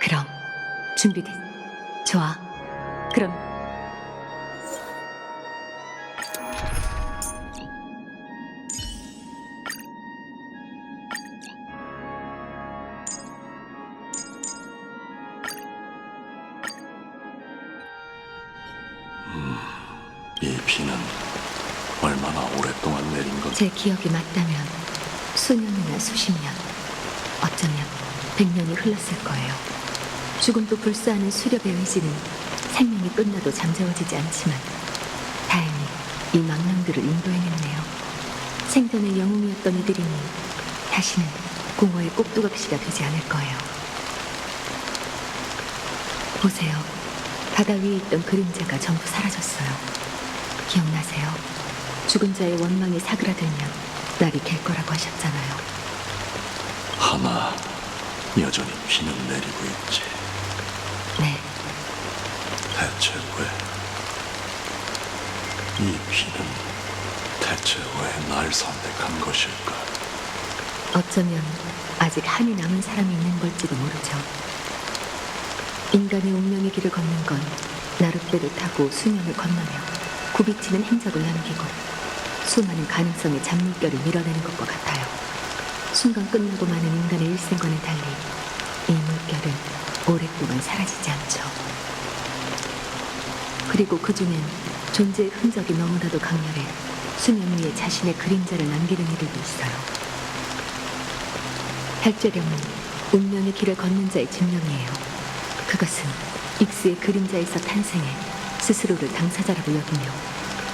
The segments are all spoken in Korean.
그럼 준비됐. 좋아. 그럼 이 비는 얼마나 오랫동안 내린 건 제 기억이 맞다면 수년이나 수십 년, 어쩌면 100년이 흘렀을 거예요. 죽음도 불사하는 수렵의 의지는 생명이 끝나도 잠재워지지 않지만 다행히 이 망령들을 인도해냈네요. 생전의 영웅이었던 이들이니 다시는 공허의 꼭두각시가 되지 않을 거예요. 보세요. 바다 위에 있던 그림자가 전부 사라졌어요. 기억나세요? 죽은 자의 원망이 사그라들면 날이 갤 거라고 하셨잖아요. 하나 여전히 비는 내리고 있지. 네, 대체 왜? 이 비는 대체 왜 날 선택한 것일까? 어쩌면 아직 한이 남은 사람이 있는 걸지도 모르죠. 인간의 운명의 길을 걷는 건 나룻배를 타고 수명을 건너며 굽이치는 행적을 남기고 수많은 가능성의 잔물결을 밀어내는 것과 같아요. 순간 끝나고 마는 인간의 일생과는 달리 이 물결은 오랫동안 사라지지 않죠. 그리고 그중엔 존재의 흔적이 너무나도 강렬해 수면 위에 자신의 그림자를 남기는 이들도 있어요. 핵재령은 운명의 길을 걷는 자의 증명이에요. 그것은 익스의 그림자에서 탄생해 스스로를 당사자라고 여기며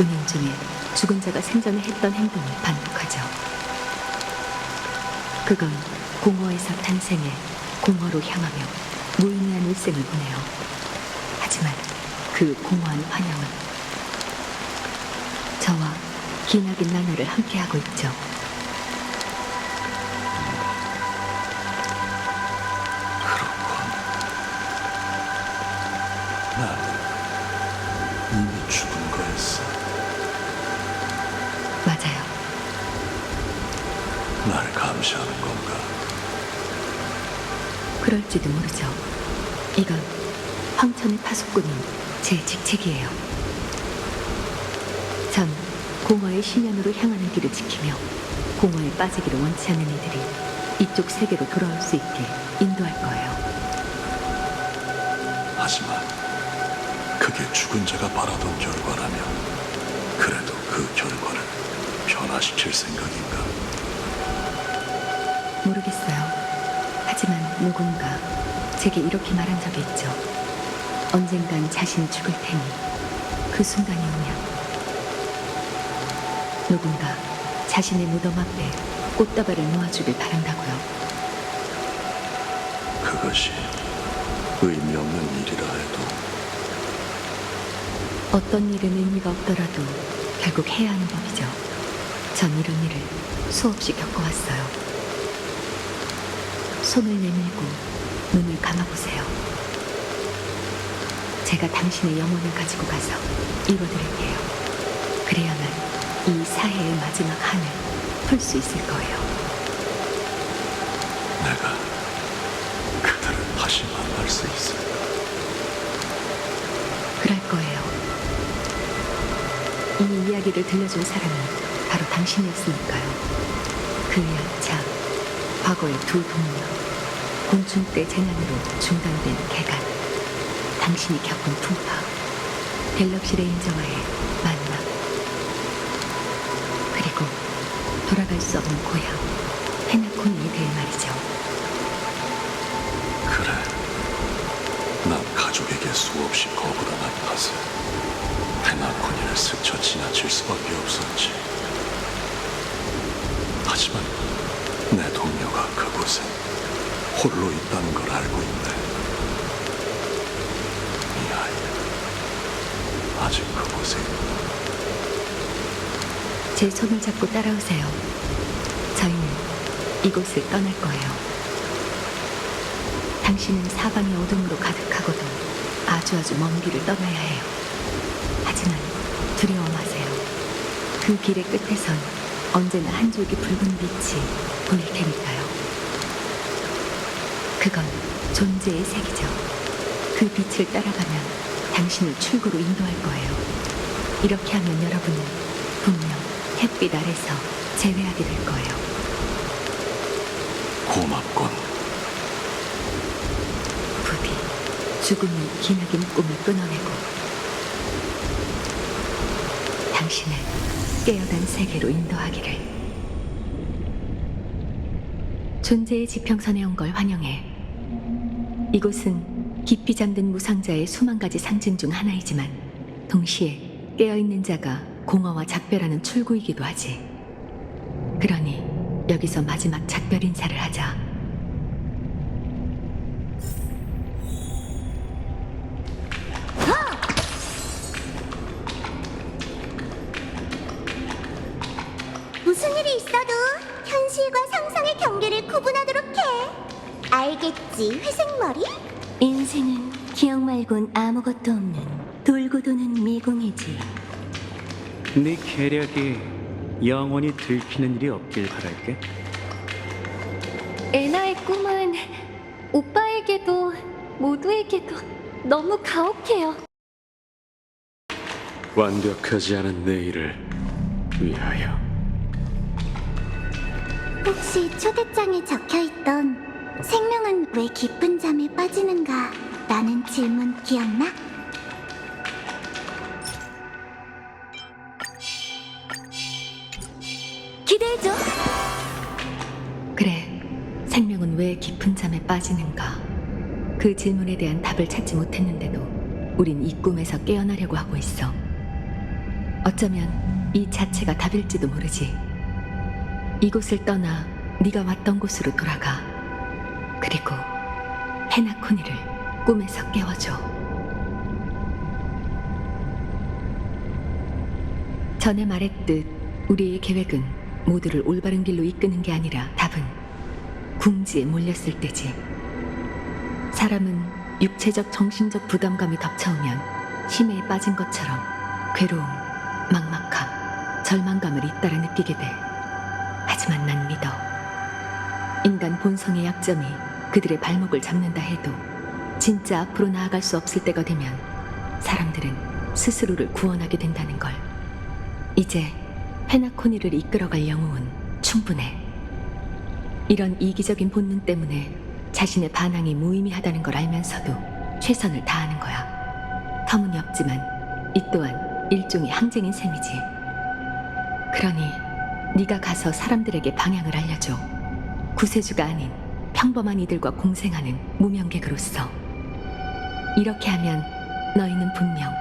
은연 중에 죽은 자가 생전에 했던 행동을 반복하죠. 그건 공허에서 탄생해 공허로 향하며 무의미한 일생을 보내요. 하지만 그 공허한 환영은 저와 기나긴 나날을 함께하고 있죠. 그렇군. 난 이미 죽은 거였어. 맞아요. 날 감시하는 건가? 그럴지도 모르죠. 이건 황천의 파수꾼인 제 직책이에요. 전 공허의 심연으로 향하는 길을 지키며 공허에 빠지기를 원치 않는 이들이 이쪽 세계로 돌아올 수 있게 인도할 거예요. 하지만 그게 죽은 자가 바라던 결과라면 그래도 그 결과를 변화시킬 생각인가? 모르겠어요. 하지만 누군가 제게 이렇게 말한 적이 있죠. 언젠간 자신이 죽을 테니 그 순간이 오면 누군가 자신의 무덤 앞에 꽃다발을 놓아주길 바란다고요. 그것이 의미 없는 일이라 해도 어떤 일은 의미가 없더라도 결국 해야 하는 법이죠. 전 이런 일을 수없이 겪어왔어요. 손을 내밀고 눈을 감아보세요. 제가 당신의 영혼을 가지고 가서 이뤄드릴게요. 그래야만 이 사해의 마지막 한을 풀 수 있을 거예요. 내가 그들을 다시 만날 수 있을까? 그럴 거예요. 이 이야기를 들려준 사람이 바로 당신이었으니까요. 그 열차, 과거의 두 동료, 곤충 때 재난으로 중단된 개간, 당신이 겪은 풍파, 갤럭시 레인저와의 만남, 그리고 돌아갈 수 없는 고향, 페나코니에 대해 말이죠. 그래, 난 가족에게 수없이 거부당한 탓에 페나코니를 스쳐 지나칠 수밖에 없었지. 하지만 내 동료가 그곳에 홀로 있다는 걸 알고 있네. 이 아이는 아직 그곳에 있다. 제 손을 잡고 따라오세요. 저희는 이곳을 떠날 거예요. 당신은 사방이 어둠으로 가득하고도 아주 먼 길을 떠나야 해요. 하지만 두려워 마세요. 그 길의 끝에선 언제나 한 줄기 붉은 빛이 보일 테니까요. 그건 존재의 색이죠. 그 빛을 따라가면 당신을 출구로 인도할 거예요. 이렇게 하면 여러분은 분명 햇빛 아래서 재회하게 될 거예요. 고맙군. 부디 죽음이 기나긴 꿈을 끊어내고 당신을 깨어난 세계로 인도하기를. 존재의 지평선에 온 걸 환영해. 이곳은 깊이 잠든 무상자의 수만 가지 상징 중 하나이지만 동시에 깨어있는 자가 공허와 작별하는 출구이기도 하지. 그러니 여기서 마지막 작별 인사를 하자. 무슨 일이 있어도 현실과 상상의 경계를 구분하도록 해. 알겠지, 회색머리? 인생은 기억 말곤 아무것도 없는 돌고 도는 미궁이지. 네 계략이 영원히 들키는 일이 없길 바랄게. 애나의 꿈은 오빠에게도 모두에게도 너무 가혹해요. 완벽하지 않은 내일을 위하여. 혹시 초대장에 적혀있던 생명은 왜 깊은 잠에 빠지는가? 라는 질문 기억나? 기대해줘. 그래, 생명은 왜 깊은 잠에 빠지는가? 그 질문에 대한 답을 찾지 못했는데도 우린 이 꿈에서 깨어나려고 하고 있어. 어쩌면 이 자체가 답일지도 모르지. 이곳을 떠나 네가 왔던 곳으로 돌아가. 그리고 헤나코니를 꿈에서 깨워줘. 전에 말했듯 우리의 계획은 모두를 올바른 길로 이끄는 게 아니라 답은 궁지에 몰렸을 때지. 사람은 육체적 정신적 부담감이 덮쳐오면 심해에 빠진 것처럼 괴로움, 막막함, 절망감을 잇따라 느끼게 돼. 하지만 난 믿어. 인간 본성의 약점이 그들의 발목을 잡는다 해도 진짜 앞으로 나아갈 수 없을 때가 되면 사람들은 스스로를 구원하게 된다는 걸. 이제 페나코니를 이끌어갈 영웅은 충분해. 이런 이기적인 본능 때문에 자신의 반항이 무의미하다는 걸 알면서도 최선을 다하는 거야. 터무니없지만 이 또한 일종의 항쟁인 셈이지. 그러니 네가 가서 사람들에게 방향을 알려줘. 구세주가 아닌 평범한 이들과 공생하는 무명객으로서. 이렇게 하면 너희는 분명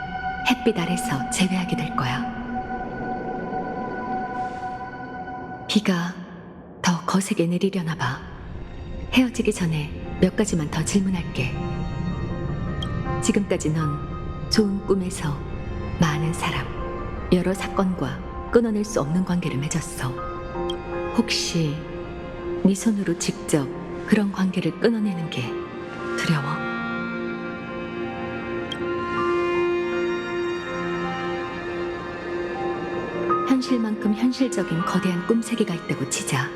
햇빛 아래서 재회하게 될 거야. 비가 더 거세게 내리려나 봐. 헤어지기 전에 몇 가지만 더 질문할게. 지금까지 넌 좋은 꿈에서 많은 사람, 여러 사건과 끊어낼 수 없는 관계를 맺었어. 혹시 네 손으로 직접 그런 관계를 끊어내는 게 두려워? 현실만큼 현실적인 거대한 꿈세계가 있다고 치자.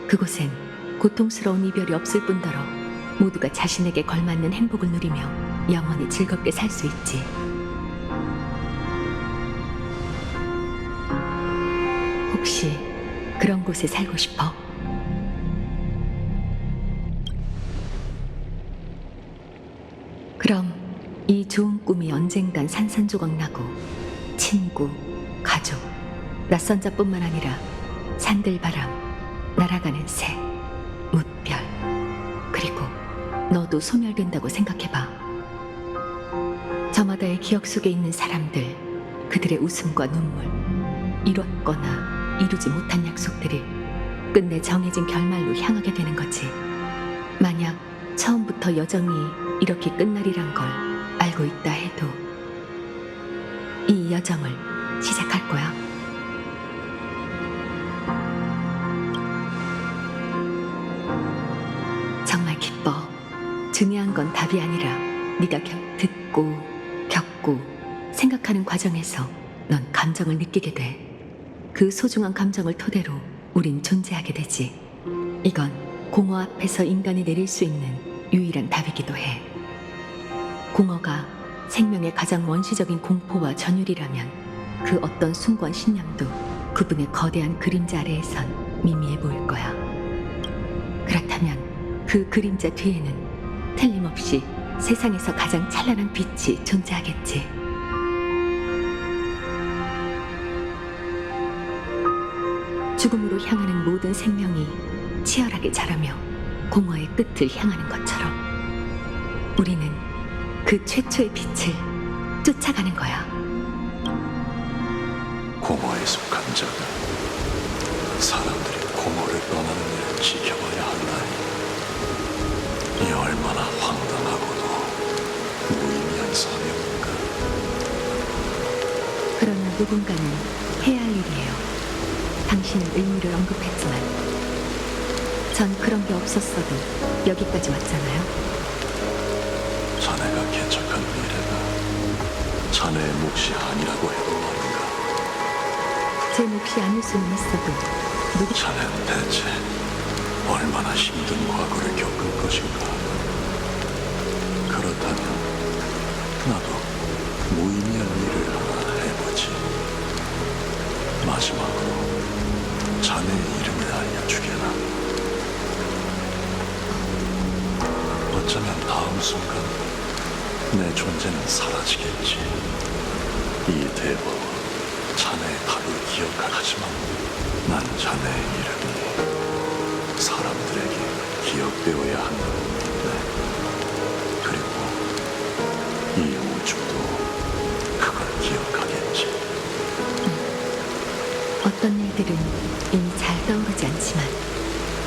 그곳엔 고통스러운 이별이 없을 뿐더러 모두가 자신에게 걸맞는 행복을 누리며 영원히 즐겁게 살 수 있지. 혹시 그런 곳에 살고 싶어? 그럼 이 좋은 꿈이 언젠간 산산조각 나고 친구, 가족, 낯선 자뿐만 아니라 산들바람, 날아가는 새, 무별, 그리고 너도 소멸된다고 생각해봐. 저마다의 기억 속에 있는 사람들, 그들의 웃음과 눈물, 이뤘거나 이루지 못한 약속들이 끝내 정해진 결말로 향하게 되는 거지. 만약 처음부터 여정이 이렇게 끝날이란 걸 알고 있다 해도 이 여정을 시작할 거야. 정말 기뻐. 중요한 건 답이 아니라 네가 듣고, 겪고, 생각하는 과정에서 넌 감정을 느끼게 돼. 그 소중한 감정을 토대로 우린 존재하게 되지. 이건 공허 앞에서 인간이 내릴 수 있는 유일한 답이기도 해. 공허가 생명의 가장 원시적인 공포와 전율이라면 그 어떤 숭고한 신념도 그분의 거대한 그림자 아래에선 미미해 보일 거야. 그렇다면 그 그림자 뒤에는 틀림없이 세상에서 가장 찬란한 빛이 존재하겠지. 죽음으로 향하는 모든 생명이 치열하게 자라며 공허의 끝을 향하는 것처럼 우리는 그 최초의 빛을 쫓아가는 거야. 공허에 속한 자가 사람들이 공허를 떠나는 일을 지켜봐야 한다니. 이 얼마나 황당하고도 무의미한 사명인가. 그러나 누군가는 해야 할 일이에요. 당신은 의미를 언급했지만 전 그런 게 없었어도 여기까지 왔잖아요. 자네가 개척한 미래가 자네의 몫이 아니라고 해도 말인가. 제 몫이 아닐 수는 있어도 누구 자네는 대체 얼마나 힘든 과거를 겪을 것인가. 그렇다면 나도 무의미한 일을 하나 해보지. 마지막으로 자네의 이름을 알려주게나. 어쩌면 다음 순간 내 존재는 사라지겠지. 이 대화와 자네의 답을 기억하지만 난 자네의 이름이 사람들에게 기억되어야 한다고 믿네. 그리고 이 우주도 그걸 기억하겠지. 어떤 일들은 이미 잘 떠오르지 않지만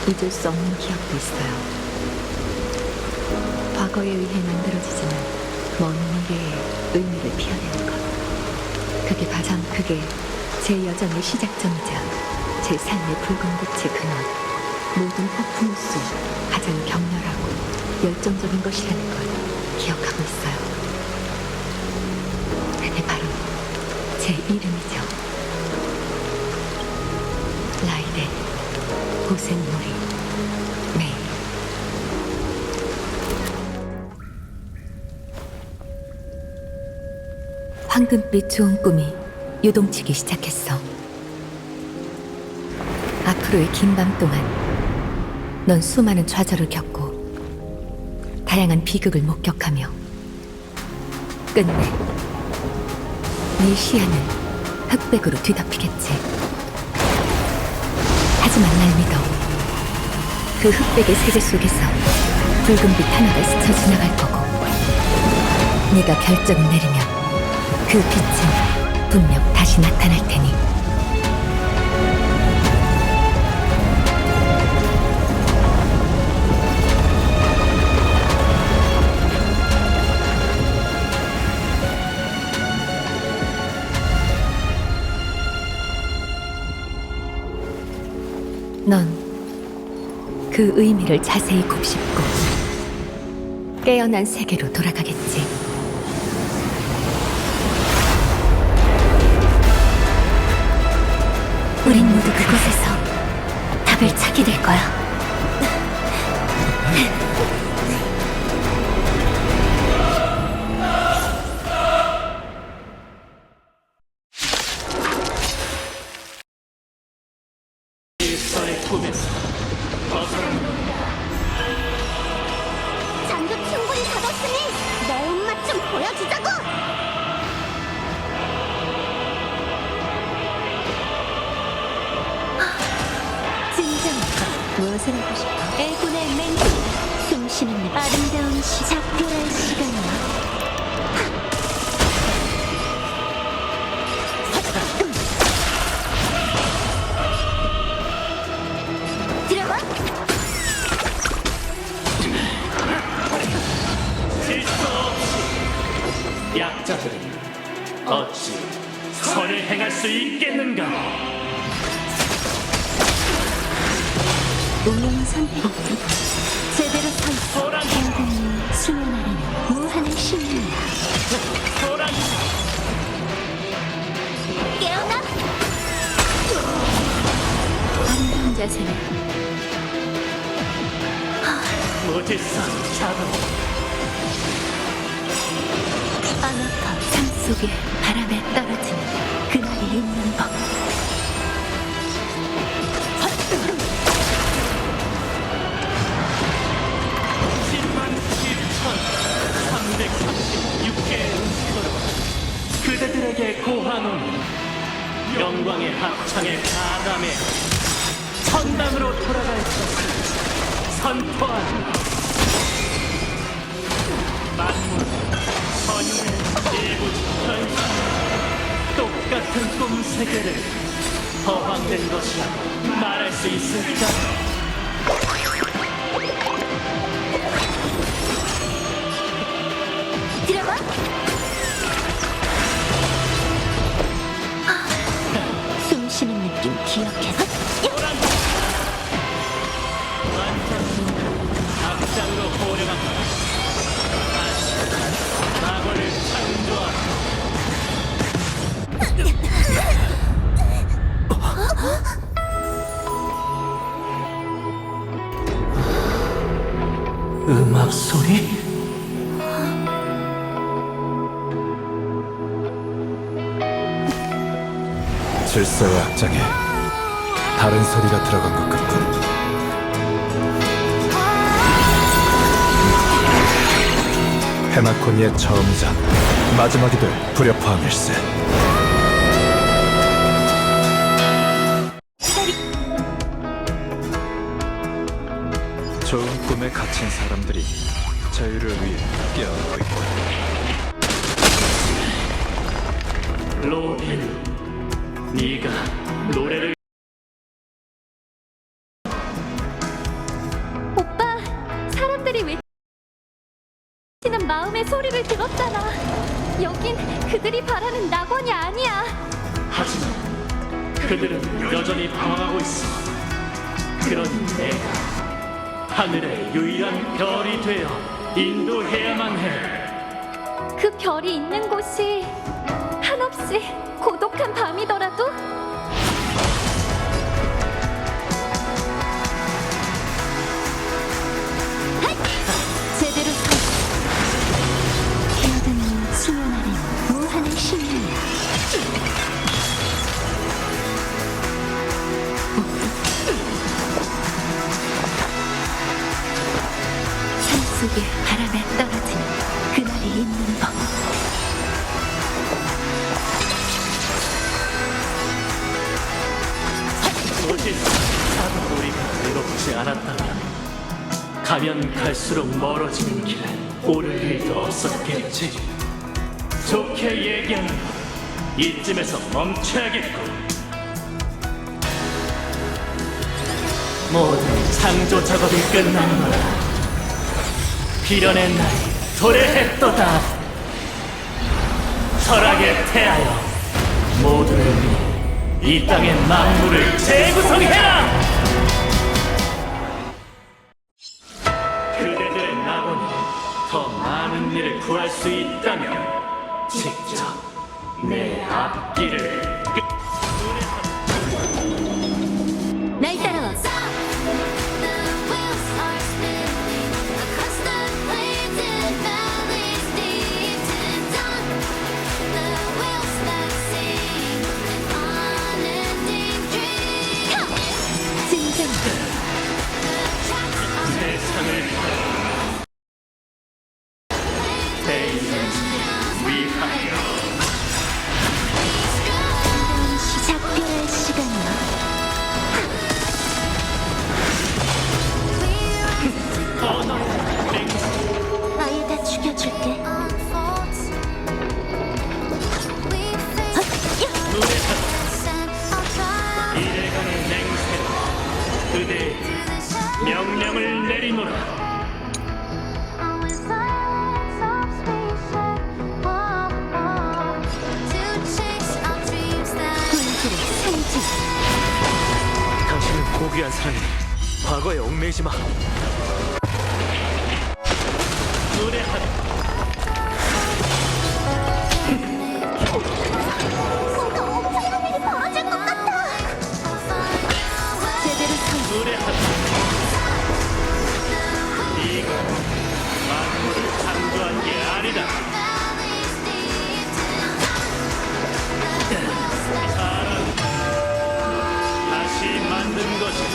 잊을 수 없는 기억도 있어요. 과거에 의해 만들어지지만 먼 미래에 의미를 피어내는 것. 그게 가장 크게 제 여정의 시작점이자 제 삶의 붉은 빛의 근원, 모든 폭풍 속 가장 격렬하고 열정적인 것이라는 걸 기억하고 있어요. 그게 바로 제 이름이죠. 라이덴, 고생놀이, 메이. 황금빛 좋은 꿈이 요동치기 시작했어. 앞으로의 긴 밤 동안 넌 수많은 좌절을 겪고 다양한 비극을 목격하며 끝내 네 시야는 흑백으로 뒤덮이겠지. 하지만 날 믿어. 그 흑백의 세계 속에서 붉은빛 하나가 스쳐 지나갈 거고 네가 결정을 내리면 그 빛은 분명 다시 나타날 테니. 넌 그 의미를 자세히 곱씹고 깨어난 세계로 돌아가겠지. 우린 모두 그곳에서 답을 찾게 될 거야. 잔도 충분히 잡았으니 매운맛 좀 보여주자고! 진정한 무엇을 하고 싶어? 애군의 맹세, 숨쉬는 아름다운 작별할 시간이야. 들어봐! 약자들은 어찌 선을 행할 수 있겠는가? 운명의 선택이지. 제대로 서 있어. 소란! 당분이 수면하려는 무한의 신념이야. 소란! 깨어나! 아름다운 자세는 무질서 자동 아나타 삶 속에 바람에 떨어지는 그날이 있는 법. 그대들에게 고하노니 영광의 합창에 가담해 천당으로 돌아갈 것을 선포한다. 만물 선율의 일부 현실 똑같은 꿈 세계를 허황된 것이라고 말할 수 있을까? 들어봐. 숨 쉬는 느낌 기억해서. 악장으로 호령한다. 다시 낙원을 창조하라. 음악 소리? 질서의 악장에 다른 소리가 들어간 것 같군. 헤나코니의 처음이자 마지막이 될 불협화음일세. 좋은 꿈에 갇힌 사람들이 자유를 위해 깨어나고 있다. 로빈, 네가 노래를 오빠, 사람들이 외치는 마음의 소리를 들었잖아. 여긴 그들이 바라는 낙원이 아니야. 하지만 그들은 여전히 방황하고 있어. 그러니 내가 하늘의 유일한 별이 되어 인도해야만 해. 그 별이 있는 곳이 한없이 고독한 밤이더라도 제대로 서. 기어드는 수면 아래 무한의 신비야. 삶 속에 바람에 떨어지는 그날이 있는 법. 오직 사도 우리가 외롭지 않았다면 가면 갈수록 멀어지는 길에 오를 일도 없었겠지. 좋게 얘기하는 것 이쯤에서 멈춰야겠고. 모든 창조 작업이 끝난 거라. 비련의 날이 도래했도다. 철학의 태하여 모두를 위해 이 땅의 만물을 재구성해라! 그대들의 낙원이 더 많은 일을 구할 수 있다면 직접 내 앞길을 날 따라와. 세상을 대인은 위하여 작별할 시간이야. 아예 다 죽여줄게. 이래가는 맹세로 그대의 명령을 내리노라. 당신은 고귀한 사람이 과거에 얽매이지 마. 노래하라. 뭔가 엄청난 일이 벌어질 것 같아. 제대로 서. 노래하라. 이 이건 만물을 창조한 게 아니다. 사람 다시 만든 것이다.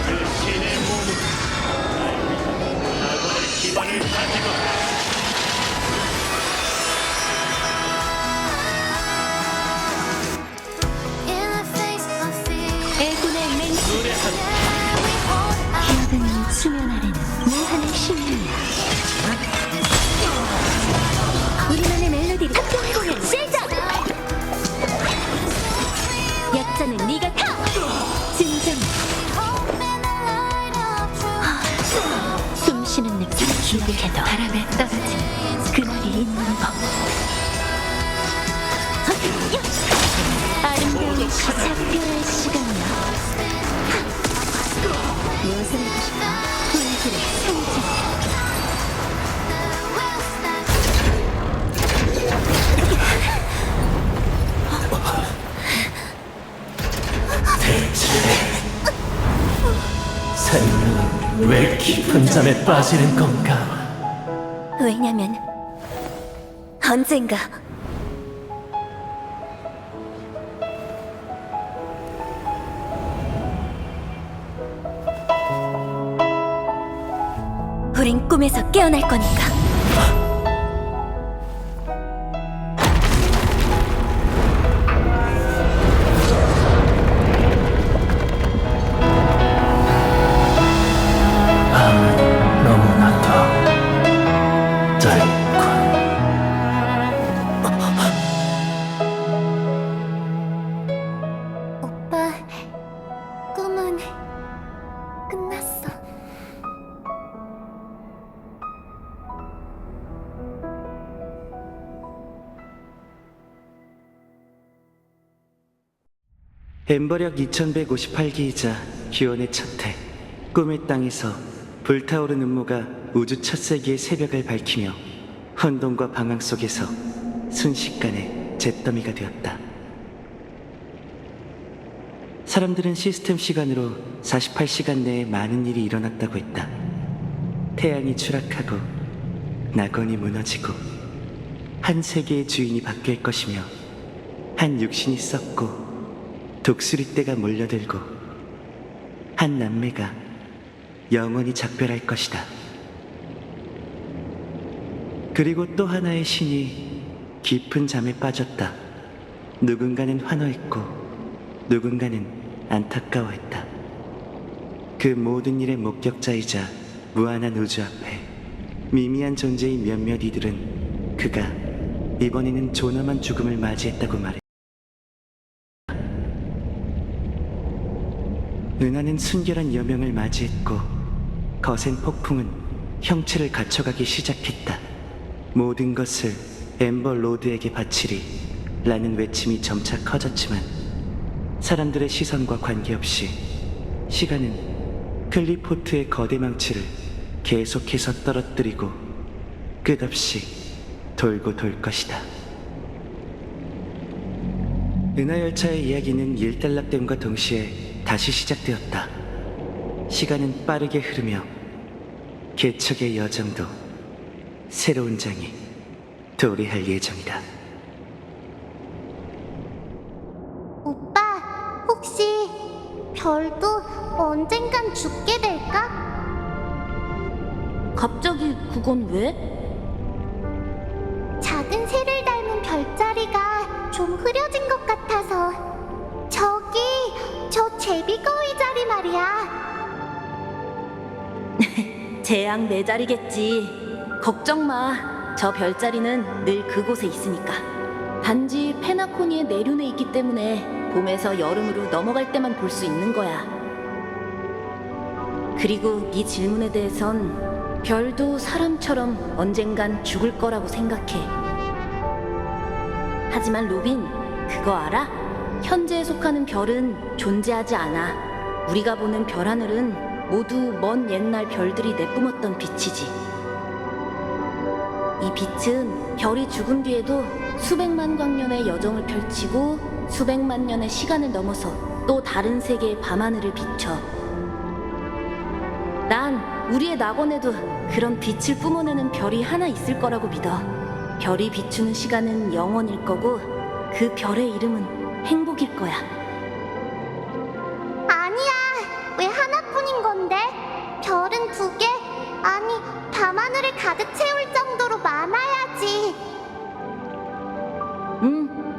그 신의 몸은 낙원의 기반을 가지고 애군의 맹세 노래한다. 기억은 수면 아래는 무한의 신비야. 우리만의 멜로디를 합동 공연 시작! 약자는 네가 타! 진정 숨쉬는 느낌 기억해도 바람에 떨어지는 그날이 있는 법. 아름다운 작별의 시간이야. 무엇을 하고 싶어? 불길의 상징. 생명은 왜 깊은 잠에 빠지는 건가? 왜냐면 언젠가 우린 꿈에서 깨어날 거니까. 너무나도 짧군. 오빠, 꿈은 끝났어. 엠버력 2158기이자 기원의 첫해 꿈의 땅에서 불타오른 음모가 우주 첫 세기의 새벽을 밝히며 혼돈과 방황 속에서 순식간에 잿더미가 되었다. 사람들은 시스템 시간으로 48시간 내에 많은 일이 일어났다고 했다. 태양이 추락하고 낙원이 무너지고 한 세계의 주인이 바뀔 것이며 한 육신이 썩고 독수리 떼가 몰려들고 한 남매가 영원히 작별할 것이다. 그리고 또 하나의 신이 깊은 잠에 빠졌다. 누군가는 환호했고 누군가는 안타까워했다. 그 모든 일의 목격자이자 무한한 우주 앞에 미미한 존재의 몇몇 이들은 그가 이번에는 존엄한 죽음을 맞이했다고 말했다. 은하는 순결한 여명을 맞이했고 거센 폭풍은 형체를 갖춰가기 시작했다. 모든 것을 엠버 로드에게 바치리 라는 외침이 점차 커졌지만 사람들의 시선과 관계없이 시간은 클리포트의 거대 망치를 계속해서 떨어뜨리고 끝없이 돌고 돌 것이다. 은하열차의 이야기는 일단락됨과 동시에 다시 시작되었다. 시간은 빠르게 흐르며 개척의 여정도 새로운 장이 도래할 예정이다. 오빠, 혹시 별도 언젠간 죽게 될까? 갑자기 그건 왜? 작은 새를 닮은 별자리가 좀 흐려진 것 같아서. 저기, 저 제비거위 자리 말이야. 재앙 내 자리겠지. 걱정 마. 저 별자리는 늘 그곳에 있으니까. 단지 페나코니의 내륜에 있기 때문에 봄에서 여름으로 넘어갈 때만 볼 수 있는 거야. 그리고 네 질문에 대해선 별도 사람처럼 언젠간 죽을 거라고 생각해. 하지만 로빈, 그거 알아? 현재에 속하는 별은 존재하지 않아. 우리가 보는 별 하늘은 모두 먼 옛날 별들이 내뿜었던 빛이지. 이 빛은 별이 죽은 뒤에도 수백만 광년의 여정을 펼치고 수백만 년의 시간을 넘어서 또 다른 세계의 밤하늘을 비춰. 난 우리의 낙원에도 그런 빛을 뿜어내는 별이 하나 있을 거라고 믿어. 별이 비추는 시간은 영원일 거고 그 별의 이름은 행복일 거야. 아니야. 왜 하나뿐인 건데? 별은 2개? 아니, 밤하늘을 가득 채울 정도로 많아야지.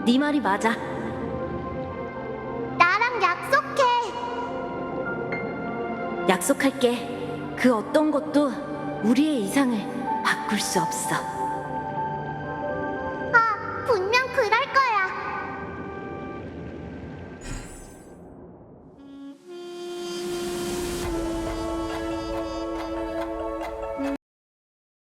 네 말이 맞아. 나랑 약속해. 약속할게. 그 어떤 것도 우리의 이상을 바꿀 수 없어.